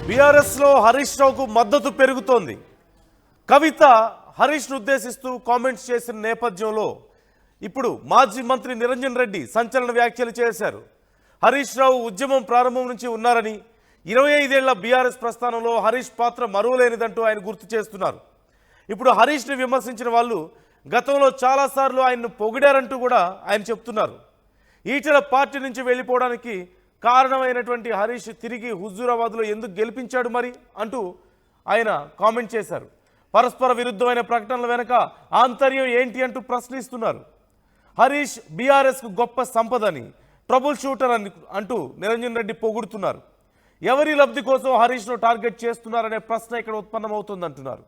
బీఆర్ఎస్లో హరీష్ రావుకు మద్దతు పెరుగుతోంది. కవిత హరీష్ను ఉద్దేశిస్తూ కామెంట్స్ చేసిన నేపథ్యంలో ఇప్పుడు మాజీ మంత్రి నిరంజన్ రెడ్డి సంచలన వ్యాఖ్యలు చేశారు. హరీష్ రావు ఉద్యమం ప్రారంభం నుంచి ఉన్నారని, 25 ఏళ్ల బీఆర్ఎస్ ప్రస్థానంలో హరీష్ పాత్ర మరువలేనిదంటూ ఆయన గుర్తు చేస్తున్నారు. ఇప్పుడు హరీష్ని విమర్శించిన వాళ్ళు గతంలో చాలాసార్లు ఆయన్ను పొగిడారంటూ కూడా ఆయన చెప్తున్నారు. ఈటెల పార్టీ నుంచి వెళ్ళిపోవడానికి కారణమైనటువంటి హరీష్ తిరిగి హుజూరాబాద్లో ఎందుకు గెలిపించాడు మరి అంటూ ఆయన కామెంట్ చేశారు. పరస్పర విరుద్ధమైన ప్రకటనల వెనక ఆంతర్యం ఏంటి అంటూ ప్రశ్నిస్తున్నారు. హరీష్ బీఆర్ఎస్కు గొప్ప సంపదని, ట్రబుల్ షూటర్ అంటూ నిరంజన్ రెడ్డి పొగుడుతున్నారు. ఎవరి లబ్ధి కోసం హరీష్ను టార్గెట్ చేస్తున్నారనే ప్రశ్న ఇక్కడ ఉత్పన్నమవుతుందంటున్నారు.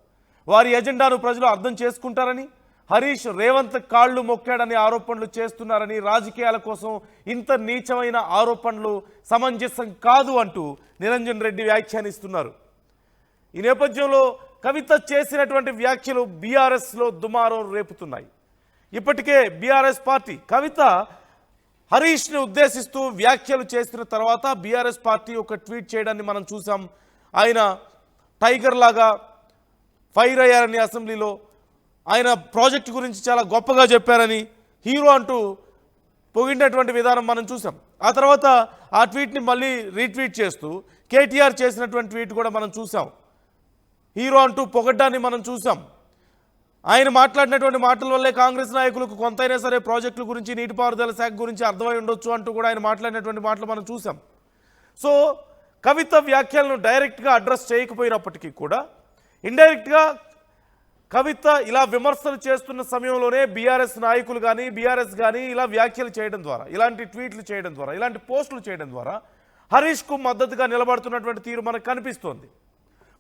వారి ఎజెండాను ప్రజలు అర్థం చేసుకుంటారని, హరీష్ రేవంత్ కాళ్లు మొక్కాడని ఆరోపణలు చేస్తున్నారని, రాజకీయాల కోసం ఇంత నీచమైన ఆరోపణలు సమంజసం కాదు అంటూ నిరంజన్ రెడ్డి వ్యాఖ్యానిస్తున్నారు. ఈ నేపథ్యంలో కవిత చేసినటువంటి వ్యాఖ్యలు బీఆర్ఎస్లో దుమారం రేపుతున్నాయి. ఇప్పటికే బీఆర్ఎస్ పార్టీ కవిత హరీష్ని ఉద్దేశిస్తూ వ్యాఖ్యలు చేసిన తర్వాత బీఆర్ఎస్ పార్టీ ఒక ట్వీట్ చేయడాన్ని మనం చూసాం. ఆయన టైగర్ లాగా ఫైర్ అయ్యారని, అసెంబ్లీలో ఆయన ప్రాజెక్టు గురించి చాలా గొప్పగా చెప్పారని, హీరో అంటూ పొగిడినటువంటి విధానం మనం చూసాం. ఆ తర్వాత ఆ ట్వీట్ని మళ్ళీ రీట్వీట్ చేస్తూ కేటీఆర్ చేసినటువంటి ట్వీట్ కూడా మనం చూసాం. హీరో అంటూ పొగడ్డాన్ని మనం చూసాం. ఆయన మాట్లాడినటువంటి మాటల వల్లే కాంగ్రెస్ నాయకులకు కొంతైనా సరే ప్రాజెక్టుల గురించి, నీటిపారుదల శాఖ గురించి అర్థమై ఉండొచ్చు అంటూ కూడా ఆయన మాట్లాడినటువంటి మాటలు మనం చూసాం. సో కవిత వ్యాఖ్యలను డైరెక్ట్గా అడ్రస్ చేయకపోయినప్పటికీ కూడా ఇండైరెక్ట్గా కవిత ఇలా విమర్శలు చేస్తున్న సమయంలోనే బీఆర్ఎస్ నాయకులు కానీ, బీఆర్ఎస్ కానీ ఇలా వ్యాఖ్యలు చేయడం ద్వారా, ఇలాంటి ట్వీట్లు చేయడం ద్వారా, ఇలాంటి పోస్టులు చేయడం ద్వారా హరీష్కు మద్దతుగా నిలబడుతున్నటువంటి తీరు మనకు కనిపిస్తోంది.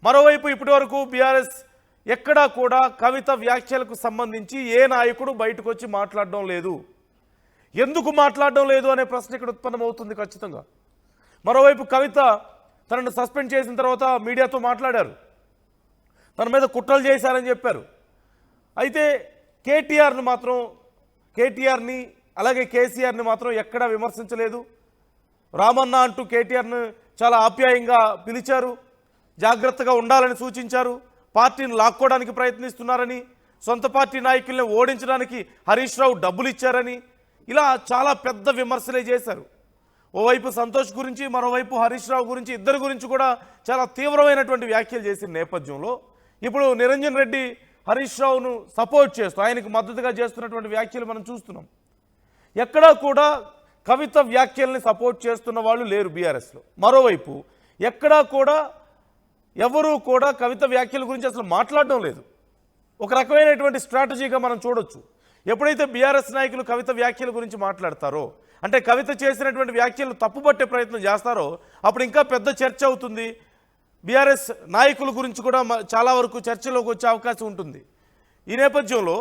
మరోవైపు ఇప్పటివరకు బీఆర్ఎస్ ఎక్కడా కూడా కవిత వ్యాఖ్యలకు సంబంధించి ఏ నాయకుడు బయటకు వచ్చి మాట్లాడడం లేదు. ఎందుకు మాట్లాడడం లేదు అనే ప్రశ్న ఇక్కడ ఉత్పన్నమవుతుంది ఖచ్చితంగా. మరోవైపు కవిత తనను సస్పెండ్ చేసిన తర్వాత మీడియాతో మాట్లాడారు. తన మీద కుట్రలు చేశారని చెప్పారు. అయితే కేటీఆర్ని అలాగే కేసీఆర్ని మాత్రం ఎక్కడా విమర్శించలేదు. రామన్న అంటూ కేటీఆర్ని చాలా ఆప్యాయంగా పిలిచారు, జాగ్రత్తగా ఉండాలని సూచించారు. పార్టీని లాక్కోవడానికి ప్రయత్నిస్తున్నారని, సొంత పార్టీ నాయకుల్ని ఓడించడానికి హరీష్ రావు డబ్బులు ఇచ్చారని, ఇలా చాలా పెద్ద విమర్శలే చేశారు. ఓవైపు సంతోష్ గురించి, మరోవైపు హరీష్ రావు గురించి, ఇద్దరి గురించి కూడా చాలా తీవ్రమైనటువంటి వ్యాఖ్యలు చేసిన నేపథ్యంలో ఇప్పుడు నిరంజన్ రెడ్డి హరీష్ రావును సపోర్ట్ చేస్తూ ఆయనకు మద్దతుగా చేస్తున్నటువంటి వ్యాఖ్యలు మనం చూస్తున్నాం. ఎక్కడా కూడా కవిత వ్యాఖ్యల్ని సపోర్ట్ చేస్తున్న వాళ్ళు లేరు బీఆర్ఎస్లో. మరోవైపు ఎక్కడా కూడా ఎవరూ కూడా కవిత వ్యాఖ్యల గురించి అసలు మాట్లాడడం లేదు. ఒక రకమైనటువంటి స్ట్రాటజీగా మనం చూడొచ్చు. ఎప్పుడైతే బీఆర్ఎస్ నాయకులు కవిత వ్యాఖ్యల గురించి మాట్లాడతారో, అంటే కవిత చేసినటువంటి వ్యాఖ్యలను తప్పుపట్టే ప్రయత్నం చేస్తారో, అప్పుడు ఇంకా పెద్ద చర్చ అవుతుంది. బీఆర్ఎస్ నాయకుల గురించి కూడా చాలా వరకు చర్చలోకి వచ్చే అవకాశం ఉంటుంది. ఈ నేపథ్యంలో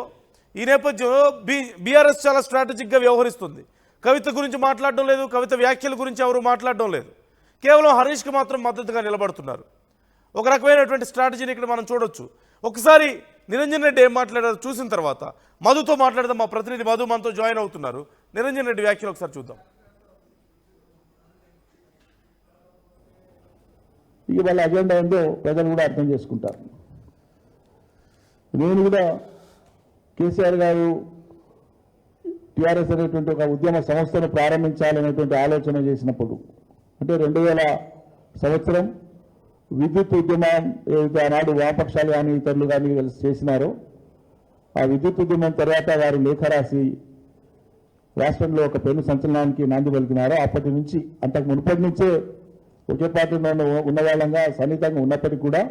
బీఆర్ఎస్ చాలా స్ట్రాటజిక్గా వ్యవహరిస్తుంది. కవిత గురించి మాట్లాడడం లేదు, కవిత వ్యాఖ్యల గురించి ఎవరు మాట్లాడడం లేదు. కేవలం హరీష్కి మాత్రం మద్దతుగా నిలబడుతున్నారు. ఒక రకమైనటువంటి స్ట్రాటజీని ఇక్కడ మనం చూడొచ్చు. ఒకసారి నిరంజన్ రెడ్డి ఏం మాట్లాడారో చూసిన తర్వాత మధుతో మాట్లాడదాం. మా ప్రతినిధి మధు మనతో జాయిన్ అవుతున్నారు. నిరంజన్ రెడ్డి వ్యాఖ్యలు ఒకసారి చూద్దాం. ఇక వాళ్ళ అజెండా ఏందో ప్రజలు కూడా అర్థం చేసుకుంటారు. నేను కూడా కేసీఆర్ గారు టీఆర్ఎస్ అనేటువంటి ఒక ఉద్యమ సంస్థను ప్రారంభించాలనేటువంటి ఆలోచన చేసినప్పుడు, అంటే 2000 సంవత్సరం విద్యుత్ ఉద్యమం ఏదైతే ఆనాడు వామపక్షాలు కానీ ఇతరులు కానీ కలిసి చేసినారో, ఆ విద్యుత్ ఉద్యమం తర్వాత వారు లేఖ రాసి రాష్ట్రంలో ఒక పెను సంచలనానికి నాంది పలికినారో, అప్పటి నుంచి అంతకు మునుపటి నుంచే ఒకే పార్టీలో ఉన్న వాళ్ళంగా సన్నిహితంగా ఉన్నప్పటికీ కూడా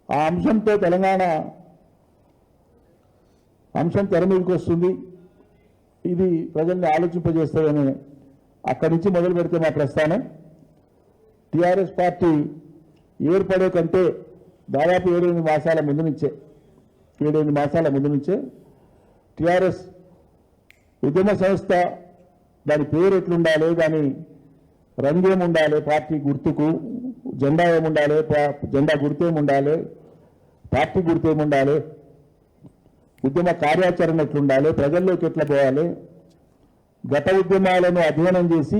ఆ అంశంతో తెలంగాణ అంశం తెర మీదకి వస్తుంది, ఇది ప్రజల్ని ఆలోచింపజేస్తుందని అక్కడి నుంచి మొదలు పెడితే మా ప్రస్థానం టీఆర్ఎస్ పార్టీ ఏర్పడే కంటే దాదాపు 7-8 మాసాల ముందు నుంచే టీఆర్ఎస్ ఉద్యమ సంస్థ, దాని పేరు ఎట్లుండాలి, దాని రంగేముండాలి, పార్టీ గుర్తుకు జెండా ఏముండాలి, జెండా గుర్తేముండాలి, పార్టీ గుర్తేముండాలి, ఉద్యమ కార్యాచరణ ఎట్లుండాలి, ప్రజల్లోకి ఎట్లా పోవాలి, గత ఉద్యమాలను అధ్యయనం చేసి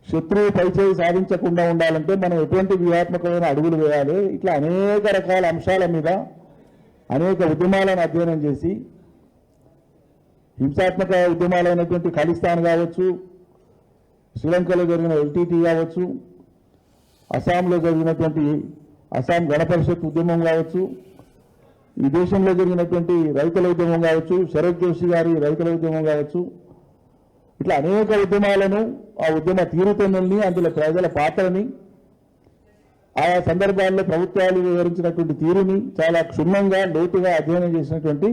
శత్రువు పైచేయి సాధించకుండా ఉండాలంటే మనం ఎటువంటి వ్యూహాత్మకమైన అడుగులు వేయాలి, ఇట్లా అనేక రకాల అంశాల మీద అనేక ఉద్యమాలను అధ్యయనం చేసి హింసాత్మక ఉద్యమాలైనటువంటి ఖలిస్తాన్ కావచ్చు, శ్రీలంకలో జరిగిన ఎల్టీటీ కావచ్చు, అస్సాంలో జరిగినటువంటి అస్సాం గణపరిషత్ ఉద్యమం కావచ్చు, ఈ దేశంలో జరిగినటువంటి రైతుల ఉద్యమం కావచ్చు, శరత్ జోషి గారి రైతుల ఉద్యమం కావచ్చు, ఇట్లా అనేక ఉద్యమాలను, ఆ ఉద్యమ తీరుతెన్నుల్ని, అందులో ప్రజల పాత్రని, ఆయా సందర్భాల్లో ప్రభుత్వాలు వివరించినటువంటి తీరుని చాలా క్షుణ్ణంగా లోతుగా అధ్యయనం చేసినటువంటి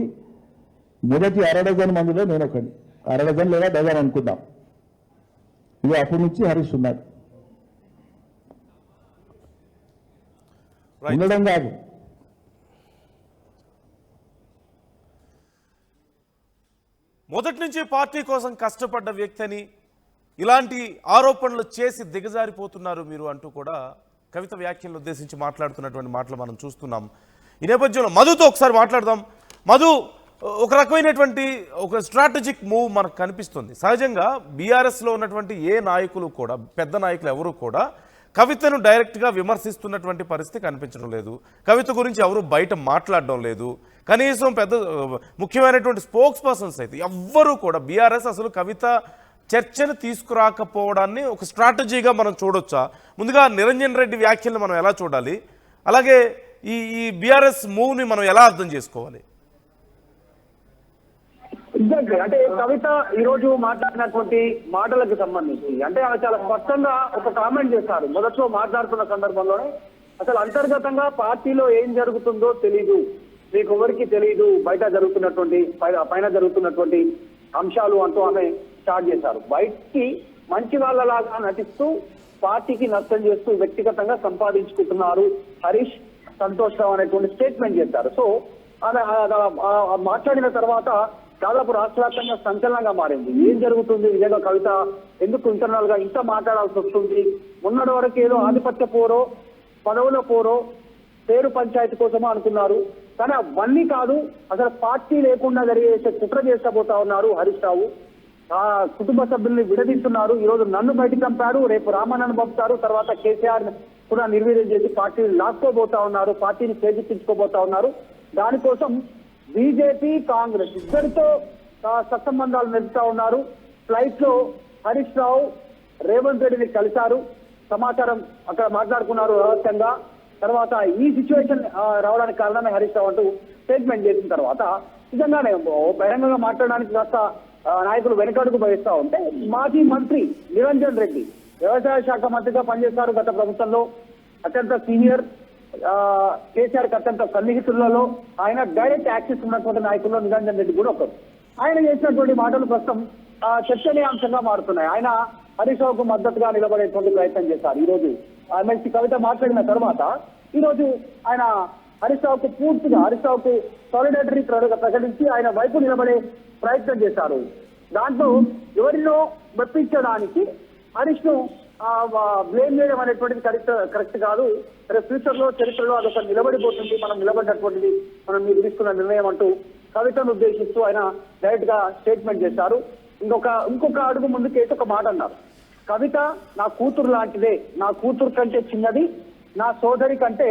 మొదటి 1/2 డజన్ మందిలో నేను ఒకటి. 1/2 డజన్ లేదా డజన్ అనుకుందాం. ఇక అప్పటి నుంచి హరీష్ ఉన్నాడు. ఉండడం కాదు, మొదటి నుంచి పార్టీ కోసం కష్టపడ్డ వ్యక్తి అని ఇలాంటి ఆరోపణలు చేసి దిగజారిపోతున్నారు మీరు అంటూ కూడా కవిత వ్యాఖ్యలను ఉద్దేశించి మాట్లాడుతున్నటువంటి మాటలు మనం చూస్తున్నాం. ఈ నేపథ్యంలో మధుతో ఒకసారి మాట్లాడదాం. మధు, ఒక రకమైనటువంటి ఒక స్ట్రాటజిక్ మూవ్ మనకు కనిపిస్తుంది. సహజంగా బీఆర్ఎస్లో ఉన్నటువంటి ఏ నాయకులు కూడా, పెద్ద నాయకులు ఎవరు కూడా కవితను డైరెక్ట్గా విమర్శిస్తున్నటువంటి పరిస్థితి కనిపించడం లేదు. కవిత గురించి ఎవరు బయట మాట్లాడడం లేదు. కనీసం పెద్ద ముఖ్యమైనటువంటి స్పోక్స్ పర్సన్స్ అయితే ఎవ్వరూ కూడా బీఆర్ఎస్ అసలు కవిత చర్చను తీసుకురాకపోవడాన్ని ఒక స్ట్రాటజీగా మనం చూడొచ్చా? ముందుగా నిరంజన్ రెడ్డి వ్యాఖ్యలను మనం ఎలా చూడాలి, అలాగే ఈ బీఆర్ఎస్ మూవ్ని మనం ఎలా అర్థం చేసుకోవాలి? ఎగ్జాక్ట్లీ, అంటే కవిత ఈ రోజు మాట్లాడినటువంటి మాటలకు సంబంధించి అంటే ఆమె చాలా స్పష్టంగా ఒక కామెంట్ చేశారు. మొదట్లో మాట్లాడుతున్న సందర్భంలోనే అసలు అంతర్గతంగా పార్టీలో ఏం జరుగుతుందో తెలీదు, మీకు ఎవరికి తెలియదు, బయట జరుగుతున్నటువంటి పైన జరుగుతున్నటువంటి అంశాలు అంటూ ఆమె స్టార్ట్ చేశారు. బయటికి మంచి వాళ్ళలాగా నటిస్తూ పార్టీకి నష్టం చేస్తూ వ్యక్తిగతంగా సంపాదించుకుంటున్నారు హరీష్, సంతోష్ రావు అనేటువంటి స్టేట్మెంట్ చేశారు. సో ఆమె మాట్లాడిన తర్వాత దాదాపు రాష్ట్ర వ్యాప్తంగా సంచలనంగా మారింది. ఏం జరుగుతుంది నిజంగా, కవిత ఎందుకు ఇంటర్నల్ గా ఇంత మాట్లాడాల్సి వస్తుంది? మొన్నటి వరకు ఏదో ఆధిపత్య పోరో, పదవుల పోరో, పేరు పంచాయతీ కోసమో అనుకున్నారు, కానీ అవన్నీ కాదు, అసలు పార్టీ లేకుండా జరిగే కుట్ర చేస్తపోతా ఉన్నారు హరీష్ రావు. ఆ కుటుంబ సభ్యుల్ని విడదీస్తున్నారు. ఈ రోజు నన్ను బయటికి పంపారు, రేపు రామన్నను పంపుతారు, తర్వాత కేసీఆర్ కూడా నిర్వీర్యం చేసి పార్టీని లాక్కోబోతా ఉన్నారు, పార్టీని చేజిక్కించుకోబోతా ఉన్నారు. దానికోసం బీజేపీ, కాంగ్రెస్ ఇద్దరితో సత్సంబంధాలు నిలుపుతా ఉన్నారు. ఫ్లైట్ లో హరీష్ రావు రేవంత్ రెడ్డిని కలిశారు, సమాచారం అక్కడ మాట్లాడుకున్నారు రహస్యంగా. తర్వాత ఈ సిచ్యువేషన్ రావడానికి కారణమే హరీష్ రావు అంటూ స్టేట్మెంట్ చేసిన తర్వాత నిజంగానే బహిరంగంగా మాట్లాడడానికి కాస్త నాయకులు వెనకడుగు వహిస్తా ఉంటే మాజీ మంత్రి నిరంజన్ రెడ్డి వ్యవసాయ శాఖ మంత్రిగా పనిచేస్తారు గత ప్రభుత్వంలో, అత్యంత సీనియర్, కేసీఆర్ కి అత్యంత సన్నిహితులలో ఆయన డైరెక్ట్ యాక్సెస్ ఉన్నటువంటి నాయకుల్లో నిరంజన్ రెడ్డి కూడా ఒకరు. ఆయన చేసినటువంటి మాటలు ప్రస్తుతం చర్చనీయాంశంగా మారుతున్నాయి. ఆయన హరీష్ రావుకు మద్దతుగా నిలబడేటువంటి ప్రయత్నం చేశారు. ఈ రోజు ఎమ్మెల్సీ కవిత మాట్లాడిన తర్వాత ఈ రోజు ఆయన హరీష్ రావుకు పూర్తిగా హరీష్ రావుకు సాలిడారిటీ ప్రకటించి ఆయన వైపు నిలబడే ప్రయత్నం చేశారు. దాంట్లో ఎవరినో మెప్పించడానికి హరీష్ ను బ్లేమ్ చేయడం అనేటువంటిది కరెక్ట్ కాదు. ఫ్యూచర్ లో చరిత్రలో అదొక నిలబడిపోతుంది, మనం నిలబడినటువంటిది మనం మీరు తీసుకున్న నిర్ణయం అంటూ కవితను ఉద్దేశిస్తూ ఆయన డైరెక్ట్ గా స్టేట్మెంట్ చేశారు. ఇంకొక అడుగు ముందుకేసి ఒక మాట అన్నారు. కవిత నా కూతురు లాంటిదే, నా కూతురు కంటే చిన్నది, నా సోదరి కంటే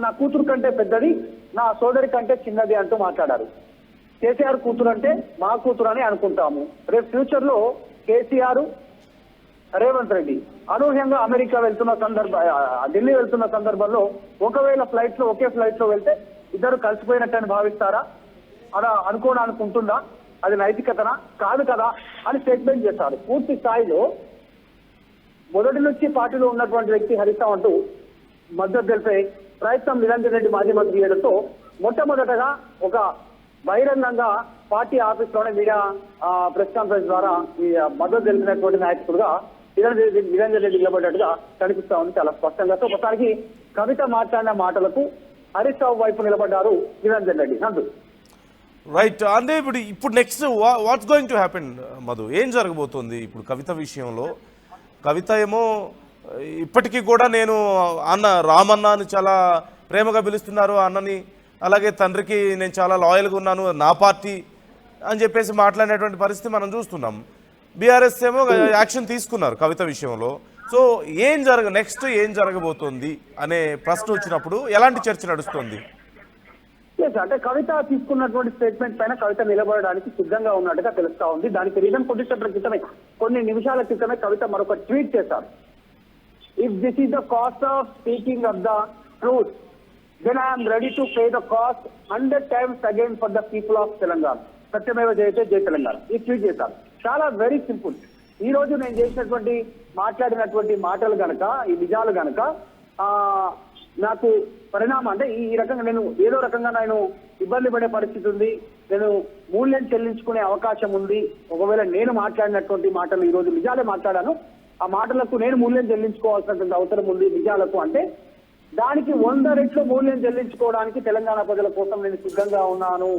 నా కూతురు కంటే పెద్దది, నా సోదరి కంటే చిన్నది అంటూ మాట్లాడారు. కేసీఆర్ కూతురు అంటే మా కూతురు అని అనుకుంటాము. రేపు ఫ్యూచర్ లో కేసీఆర్, రేవంత్ రెడ్డి అనూహ్యంగా అమెరికా వెళ్తున్న ఢిల్లీ వెళ్తున్న సందర్భంలో ఒకవేళ ఒకే ఫ్లైట్ లో వెళ్తే ఇద్దరు కలిసిపోయినట్టని భావిస్తారా? అలా అనుకుంటుందా? అది నైతికతనా? కాదు కదా అని స్టేట్మెంట్ చేశారు. పూర్తి స్థాయిలో మొదటి నుంచి పార్టీలో ఉన్నటువంటి వ్యక్తి హరీష్ రావు అంటూ మద్దతు తెలిపే ప్రయత్నం నిరంజన్ రెడ్డి మాజీ మంత్రి చేయడంతో మొట్టమొదటగా ఒక బహిరంగంగా పార్టీ ఆఫీస్ లోనే మీడియా ప్రెస్ కాన్ఫరెన్స్ ద్వారా ఈ మద్దతు తెలిపినటువంటి నాయకుడుగా నిరంజన్ రెడ్డి నిలబడ్డట్టుగా కనిపిస్తా ఉంది చాలా స్పష్టంగా. సో ఒకసారికి కవిత మాట్లాడిన మాటలకు హరీష్ రావు వైపు నిలబడ్డారు నిరంజన్ రెడ్డి. నందు రైట్, అంటే ఇప్పుడు next what's going to happen Madhu? ఏం జరగబోతుంది ఇప్పుడు కవిత విషయంలో? కవిత ఏమో ఇప్పటికీ కూడా నేను రామన్న అని చాలా ప్రేమగా పిలుస్తున్నారు అన్నని, అలాగే తండ్రికి నేను చాలా లాయల్గా ఉన్నాను, నా పార్టీ అని చెప్పేసి మాట్లాడినటువంటి పరిస్థితి మనం చూస్తున్నాం. బీఆర్ఎస్ ఏమో యాక్షన్ తీసుకున్నారు కవిత విషయంలో. సో నెక్స్ట్ ఏం జరగబోతోంది అనే ప్రశ్న వచ్చినప్పుడు ఎలాంటి చర్చ నడుస్తుంది? అంటే కవిత తీసుకున్నటువంటి స్టేట్మెంట్ పైన కవిత నిలబడడానికి సిద్ధంగా ఉన్నట్టుగా తెలుస్తా ఉంది. దానికి రీజన్ కొద్దిసేపటి క్రితమే, కొన్ని నిమిషాల క్రితమే కవిత మరొక ట్వీట్ చేశారు. If this is the cost of speaking of the truth, then I'm ready to pay the cost 100 times again for the people of Telangana. సత్యమేవ జయతే జై తెలంగాణ ఈ ట్వీట్ చేశారు. చాలా వెరీ సింపుల్. ఈ రోజు నేను చేసినటువంటి మాట్లాడినటువంటి మాటలు గనక, ఈ నిజాలు గనక నాకు పరిణామం అంటే ఈ రకంగా నేను ఏదో రకంగా నేను ఇబ్బంది పడే పరిస్థితి ఉంది, నేను మూల్యం చెల్లించుకునే అవకాశం ఉంది. ఒకవేళ నేను మాట్లాడినటువంటి మాటలు ఈ రోజు నిజాలే మాట్లాడాను, ఆ మాటలకు నేను మూల్యం చెల్లించుకోవాల్సినటువంటి అవసరం ఉంది నిజాలకు అంటే, దానికి 100 రెట్లు మూల్యం చెల్లించుకోవడానికి తెలంగాణ ప్రజల కోసం నేను సిద్ధంగా ఉన్నాను.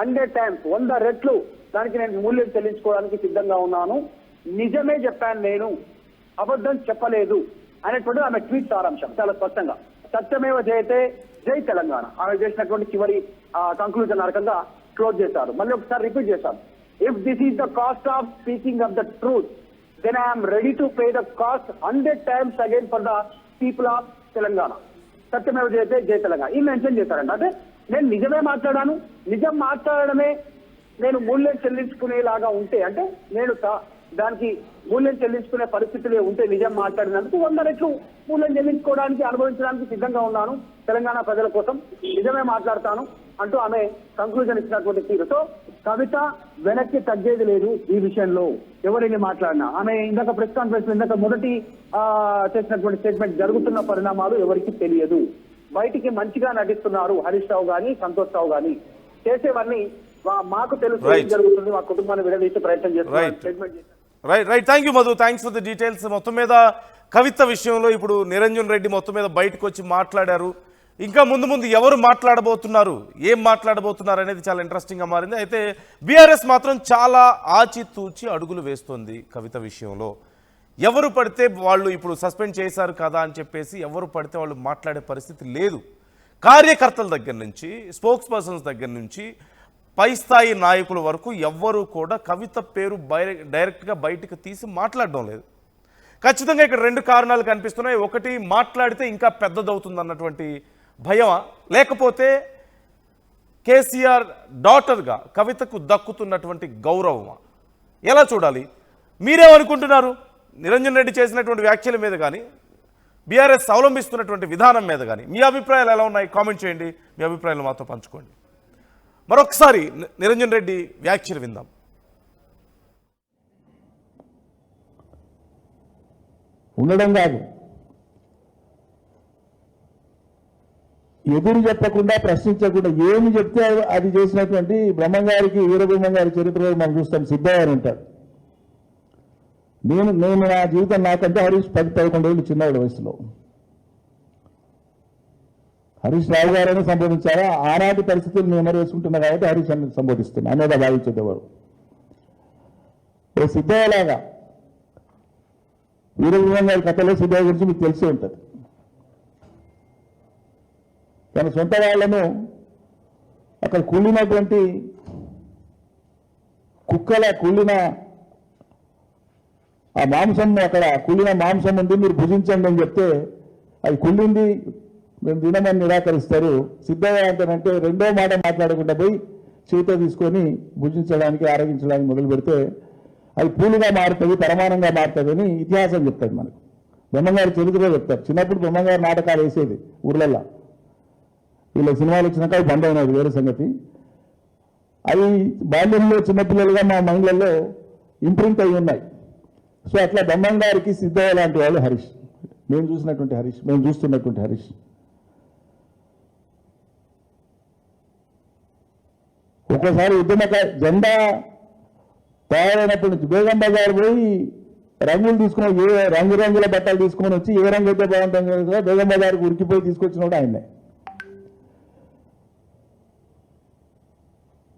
100 times 100 రెట్లు దానికి నేను మూల్యం చెల్లించుకోవడానికి సిద్ధంగా ఉన్నాను. నిజమే చెప్పాను, నేను అబద్ధం చెప్పలేదు అనేటువంటి ఆమె ట్వీట్ సారాంశం చాలా స్పష్టంగా. సత్యమేవ జయతే జై తెలంగాణ ఆమె చేసినటువంటి చివరి కంక్లూజన్ రకంగా క్లోజ్ చేశారు. మళ్ళీ ఒకసారి రిపీట్ చేశారు. If this is the cost of speaking of the truth, then I'm ready to pay the cost 100 times again for the people of Telangana. సత్యమేవ జయతే జై తెలంగాణ ఈ మెన్షన్ చేశారంట. అంటే నేను నిజమే మాట్లాడాను, నిజం మాట్లాడడమే నేను మూల్యం చెల్లించుకునేలాగా ఉంటే, అంటే నేను దానికి మూల్యం చెల్లించుకునే పరిస్థితులే ఉంటే నిజం మాట్లాడినందుకు 100 రెట్లు మూల్యం చెల్లించుకోవడానికి అనుభవించడానికి సిద్ధంగా ఉన్నాను. తెలంగాణ ప్రజల కోసం నిజమే మాట్లాడతాను అంటూ ఆమె కంక్లూజన్ ఇచ్చినటువంటి తీరుతో కవిత వెనక్కి తగ్గేది లేదు ఈ విషయంలో. ఎవరిని మాట్లాడినా ఆమె ఇందాక ప్రెస్ కాన్ఫరెన్స్ ఇందాక మొదటి చేసినటువంటి స్టేట్మెంట్ జరుగుతున్న పరిణామాలు ఎవరికి తెలియదు. బయటికి మంచిగా నటిస్తున్నారు హరీష్ రావు గాని సంతోష్ రావు గాని, చేసేవన్నీ మాకు తెలుసు ఏం జరుగుతుంది, మా కుటుంబాన్ని విడదీసే ప్రయత్నం చేస్తున్నారు స్టేట్మెంట్ చేశారు. Right thank you Madhu, thanks for the details. మొత్తం మీద కవిత విషయంలో ఇప్పుడు నిరంజన్ రెడ్డి మొత్తం మీద బయటకు వచ్చి మాట్లాడారు. ఇంకా ముందు ముందు ఎవరు మాట్లాడబోతున్నారు, ఏం మాట్లాడబోతున్నారు అనేది చాలా ఇంట్రెస్టింగ్గా మారింది. అయితే బీఆర్ఎస్ మాత్రం చాలా ఆచితూచి అడుగులు వేస్తుంది కవిత విషయంలో. ఎవరు పడితే వాళ్ళు ఇప్పుడు సస్పెండ్ చేశారు కదా అని చెప్పేసి ఎవరు పడితే వాళ్ళు మాట్లాడే పరిస్థితి లేదు. కార్యకర్తల దగ్గర నుంచి, స్పోక్స్ పర్సన్స్ దగ్గర నుంచి, పై స్థాయి నాయకుల వరకు ఎవ్వరూ కూడా కవిత పేరు డైరెక్ట్గా బయటకు తీసి మాట్లాడడం లేదు. ఖచ్చితంగా ఇక్కడ 2 కారణాలు కనిపిస్తున్నాయి. ఒకటి, మాట్లాడితే ఇంకా పెద్దదవుతుంది అన్నటువంటి భయమా, లేకపోతే కేసీఆర్ డాటర్గా కవితకు దక్కుతున్నటువంటి గౌరవమా? ఎలా చూడాలి? మీరేమనుకుంటున్నారు? నిరంజన్ రెడ్డి చేసినటువంటి వ్యాఖ్యల మీద కానీ, బీఆర్ఎస్ అవలంబిస్తున్నటువంటి విధానం మీద కానీ మీ అభిప్రాయాలు ఎలా ఉన్నాయి? కామెంట్ చేయండి, మీ అభిప్రాయాలు మాతో పంచుకోండి. మరొకసారి నిరంజన్ రెడ్డి వ్యాఖ్యలు విందాం. ఉండడం కాదు, ఎదురు చెప్పకుండా ప్రశ్నించకుండా ఏమి చెప్తే అది చేసినటువంటి బ్రహ్మంగారికి, వీరబ్రహ్మంగారి చరిత్రలో మనం చూస్తాం. సిద్ధయ్య అని ఉంటాడు. నేను నా జీవితం నాకంటే హరీష్ 10-11 ఏళ్ళు చిన్నవాడు వయసులో. హరీష్ రావు గారైనా సంబోధించారా? ఆనాటి పరిస్థితులు నేను ఎవరు వేసుకుంటున్నా కాబట్టి హరీష్ అని సంబోధిస్తున్నా అనేది భావించేది ఎవరు? సిద్ధయ్యలాగా వీరబ్రహ్మం గారి కథలో సిద్ధయ్య గురించి మీకు తెలిసి ఉంటుంది. తన సొంత వాళ్ళను అక్కడ కుళ్ళినటువంటి కుళ్ళిన ఆ మాంసం, అక్కడ కుళ్ళిన మాంసం ఉంది, మీరు భుజించండి అని చెప్తే అది కుళ్ళింది మేము తినమని నిరాకరిస్తారు. సిద్ధయ్య అంటానంటే రెండో మాట మాట్లాడకుండా పోయి చేతితో తీసుకొని భుజించడానికి, ఆరగించడానికి మొదలు పెడితే అది పూలుగా మారుతుంది, పరమానంగా మారుతుంది అని ఇతిహాసం చెప్తాడు మనకు. బ్రహ్మంగారి చరిత్రలో చెప్తారు. చిన్నప్పుడు బ్రహ్మంగారి నాటకాలు వేసేది ఊర్లల్లో. వీళ్ళ సినిమాలు వచ్చినాక అవి బంద్ అయినది వేరే సంగతి. అవి బాల్యంలో చిన్నపిల్లలుగా మా మైండ్లలో ఇంప్రింట్ అయి ఉన్నాయి. సో అట్లా బ్రహ్మంగారికి సిద్ధయ్య లాంటి వాళ్ళు హరీష్, మేము చూసినటువంటి హరీష్, మేము చూస్తున్నటువంటి హరీష్. ఒక్కోసారి జెండా తయారైనప్పటి నుంచి బేగం బజార్ పోయి రంగులు తీసుకుని, ఏ రంగురంగుల బట్టలు తీసుకొని వచ్చి ఏ రంగు అయితే బాగుంటుంది కదా బేగం బజార్కి ఉరికిపోయి తీసుకొచ్చిన కూడా ఆయనే.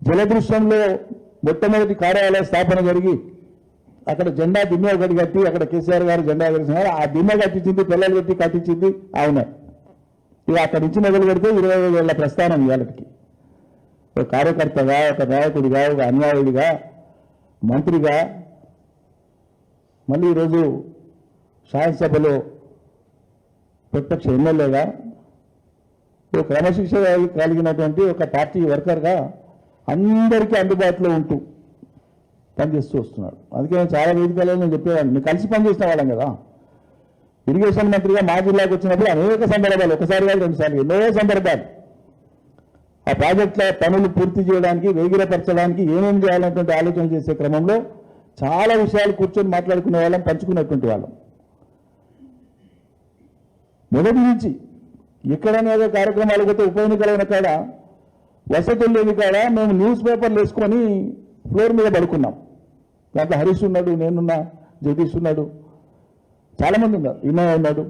జలదృశ్యంలో మొట్టమొదటి కార్యాలయ స్థాపన జరిగి అక్కడ జెండా దిమ్మె ఒకటి కట్టి అక్కడ కేసీఆర్ గారు జెండా ఎగరేసినారు. ఆ దిమ్మె కట్టించింది, పిల్లలు పెట్టి కట్టించింది అవునే. ఇక అక్కడి నుంచి మొదలు పెడితే 25 ఏళ్ల ప్రస్థానం ఇవాళకి. ఒక కార్యకర్తగా, ఒక నాయకుడిగా, ఒక అన్యాయుడిగా, మంత్రిగా మళ్ళీ ఈరోజు శాసనసభలో ప్రతిపక్ష ఎమ్మెల్యేగా ఒక క్రమశిక్షణ కలిగినటువంటి ఒక పార్టీ వర్కర్గా అందరికీ అందుబాటులో ఉంటూ పనిచేస్తూ వస్తున్నాడు. అందుకే నేను చాలా వేదికలలో నేను చెప్పేవాడిని, నేను కలిసి పనిచేసిన వాళ్ళం కదా. ఇరిగేషన్ మంత్రిగా మా జిల్లాకు వచ్చినప్పుడు అనేక సందర్భాలు, ఒకసారి కాదు రెండుసార్లు, ఎన్నో సందర్భాలు ఆ ప్రాజెక్టుల పనులు పూర్తి చేయడానికి, వేగిరపరచడానికి ఏమేమి చేయాలనేటువంటి ఆలోచన చేసే క్రమంలో చాలా విషయాలు కూర్చొని మాట్లాడుకునే వాళ్ళం, పంచుకునేటువంటి వాళ్ళం. మొదటి నుంచి ఎక్కడైనా ఏదో కార్యక్రమాలు పోతే ఉప ఎన్నికలైన కాడ వసతులు లేని కాడ మేము న్యూస్ పేపర్లు వేసుకొని ఫ్లోర్ మీద పడుకున్నాం. దాంట్లో హరీష్ ఉన్నాడు, నేనున్నా, జగదీష్ ఉన్నాడు, చాలామంది ఉన్నారు, ఇన్నయ్య ఉన్నాడు,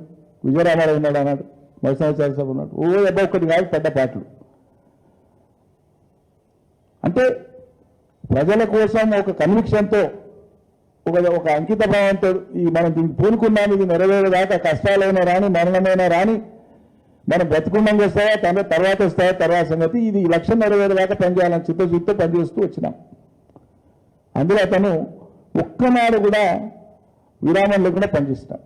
విజయరామారావు ఉన్నాడు, అన్నాడు మరుసంవత్సరాల సభ ఉన్నాడు. అబ్బాయి ఒక్కటి కాదు, పెద్ద పాటలు. అంటే ప్రజల కోసం ఒక కన్విక్షన్తో, ఒక అంకిత భావంతో మనం దీనికి పూనుకున్నాం, ఇది నెరవేరేదాకా కష్టాలైనా రాని, మరణమైనా రాని, మనం బ్రతుకుండం వస్తాయా, తర్వాత వస్తాయా తర్వాత సంగతి, ఇది ఈ లక్ష్యం నెరవేరేదాకా పనిచేయాలని చిత్తశుద్ధితో పనిచేస్తూ వచ్చినాం. అందులో అతను ఒక్కనాడు కూడా విరామం లేకుండా పనిచేస్తాడు.